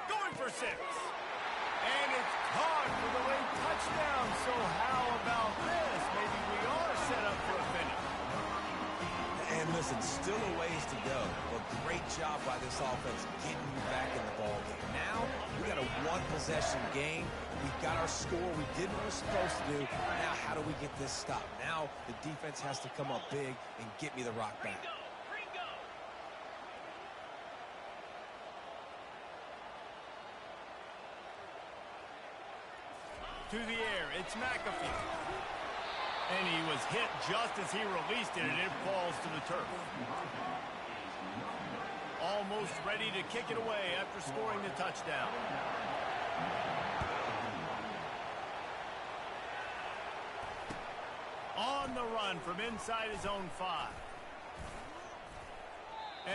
Speaker 1: Going for 6. And it's caught for the late touchdown. So how about this? Maybe we are set up for a finish.
Speaker 3: And listen, still a ways to go, but great job by this offense getting you back in the ballgame. Now, we got a one-possession game. We got our score. We did what we're supposed to do. Now, how do we get this stopped? Now, the defense has to come up big and get me the rock back.
Speaker 1: To the air, it's McAfee. And he was hit just as he released it, and it falls to the turf. Almost ready to kick it away after scoring the touchdown. On the run from inside his own 5.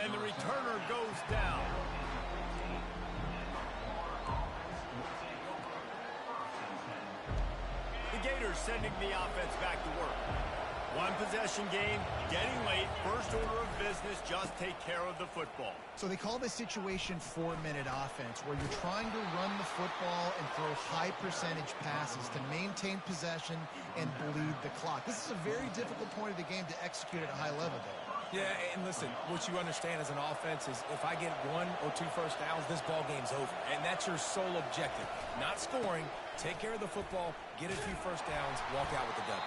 Speaker 1: And the returner goes down. The Gators sending the offense back to work. One possession game, getting late, first order of business, just take care of the football.
Speaker 2: So they call this situation 4-minute offense, where you're trying to run the football and throw high percentage passes to maintain possession and bleed the clock. This is a very difficult point of the game to execute at a high level, though.
Speaker 3: Yeah, and listen, what you understand as an offense is if I get 1 or 2 first downs, this ball game's over. And that's your sole objective. Not scoring, take care of the football, get a few first downs, walk out with the W.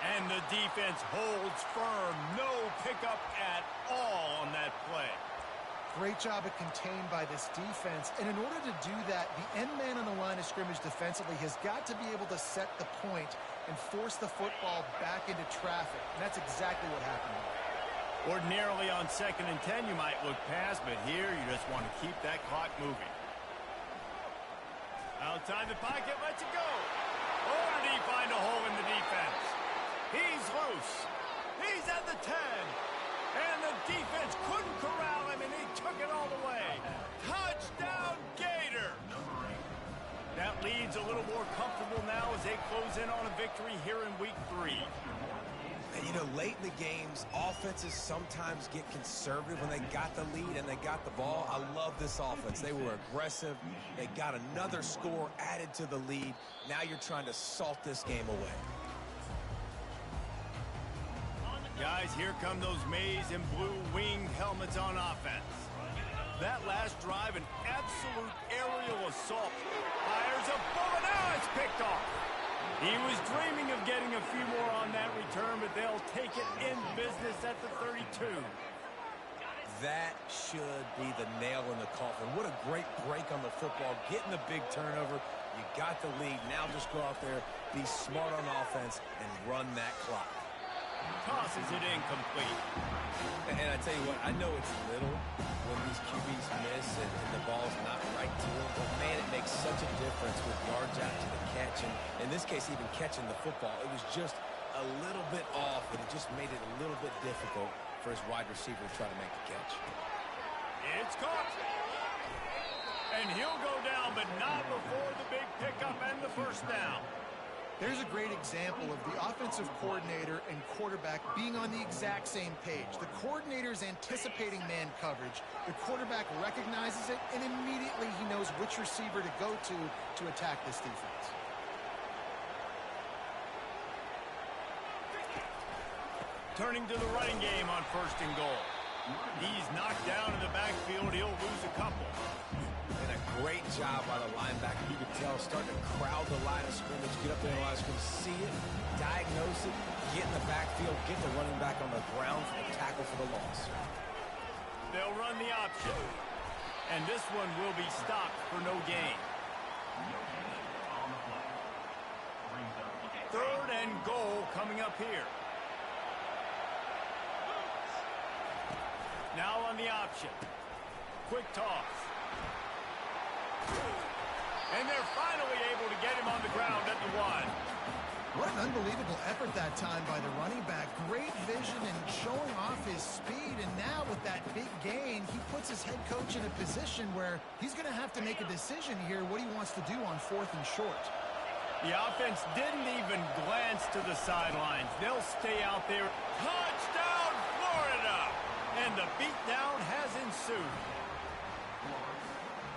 Speaker 1: And the defense holds firm. No pickup at all on that play.
Speaker 2: Great job of contained by this defense. And in order to do that, the end man on the line of scrimmage defensively has got to be able to set the point and force the football back into traffic. And that's exactly what happened here.
Speaker 1: Ordinarily on 2nd and 10, you might look past, but here you just want to keep that clock moving. Outside the pocket, lets it go. Oh, did he find a hole in the defense? He's loose. He's at the 10. And the defense couldn't corral him, and he took it all the way. Touchdown, Gators! That lead's a little more comfortable now as they close in on a victory here in week 3.
Speaker 3: And, you know, late in the games, offenses sometimes get conservative when they got the lead and they got the ball. I love this offense. They were aggressive. They got another score added to the lead. Now you're trying to salt this game away.
Speaker 1: Guys, here come those maize and blue winged helmets on offense. That last drive, an absolute aerial assault. Fires a bullet. Now it's picked off. He was dreaming of getting a few more on that return, but they'll take it in business at the 32.
Speaker 3: That should be the nail in the coffin. What a great break on the football. Getting the big turnover. You got the lead. Now just go out there, be smart on offense, and run that clock.
Speaker 1: Tosses it incomplete.
Speaker 3: And I tell you what, I know it's little when these QBs miss and the ball's not right to them, but man, it makes such a difference with yards after the catch. And in this case, even catching the football, it was just a little bit off, and it just made it a little bit difficult for his wide receiver to try to make the catch.
Speaker 1: It's caught. And he'll go down, but not before the big pickup and the first down.
Speaker 2: There's a great example of the offensive coordinator and quarterback being on the exact same page. The coordinator's anticipating man coverage. The quarterback recognizes it, and immediately he knows which receiver to go to attack this defense.
Speaker 1: Turning to the running game on 1st and goal. He's knocked down in the backfield. He'll lose a couple.
Speaker 3: And a great job by the linebacker. You could tell, starting to crowd the line of scrimmage, get up there in the line of scrimmage, see it, diagnose it, get in the backfield, get the running back on the ground for the tackle for the loss.
Speaker 1: They'll run the option. And this one will be stopped for no gain. 3rd and goal coming up here. Now on the option. Quick toss. And they're finally able to get him on the ground at the 1.
Speaker 2: What an unbelievable effort that time by the running back. Great vision and showing off his speed. And now with that big gain, he puts his head coach in a position where he's going to have to make a decision here what he wants to do on 4th and short.
Speaker 1: The offense didn't even glance to the sidelines. They'll stay out there. Touchdown, Florida! And the beatdown has ensued.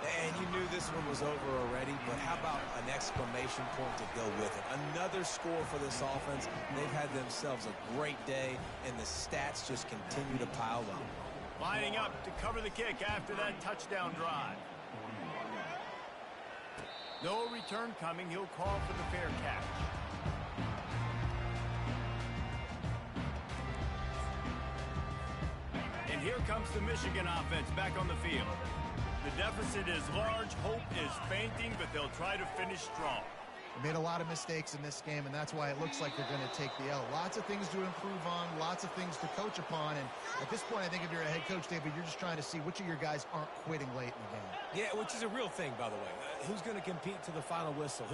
Speaker 3: And you knew this one was over already, but how about an exclamation point to go with it? Another score for this offense. They've had themselves a great day, and the stats just continue to pile up.
Speaker 1: Lining up to cover the kick after that touchdown drive. No return coming. He'll call for the fair catch. And here comes the Michigan offense back on the field. The deficit is large. Hope is fainting, but they'll try to finish strong.
Speaker 2: They made a lot of mistakes in this game, and that's why it looks like they're going to take the L. Lots of things to improve on, lots of things to coach upon, and at this point, I think if you're a head coach, David, you're just trying to see which of your guys aren't quitting late in the game.
Speaker 3: Yeah, which is a real thing, by the way. Who's going to compete to the final whistle?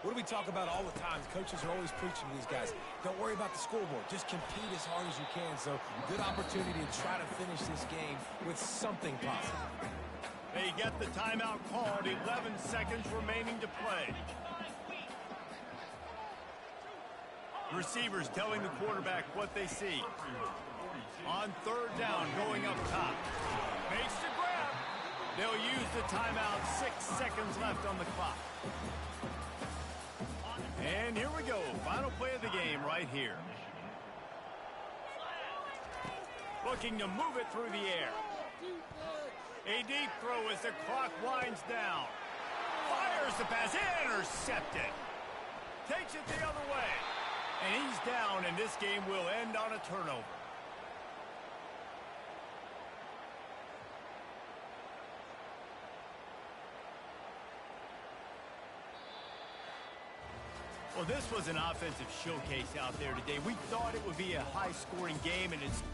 Speaker 3: What do we talk about all the time? Coaches are always preaching to these guys. Don't worry about the scoreboard. Just compete as hard as you can. So, good opportunity to try to finish this game with something positive.
Speaker 1: They get the timeout called. 11 seconds remaining to play. Receivers telling the quarterback what they see. On third down, going up top. Makes the grab. They'll use the timeout. 6 seconds left on the clock. And here we go. Final play of the game right here. Looking to move it through the air. A deep throw as the clock winds down. Fires the pass. Intercepted. Takes it the other way. And he's down, and this game will end on a turnover. Well, this was an offensive showcase out there today. We thought it would be a high-scoring game, and it's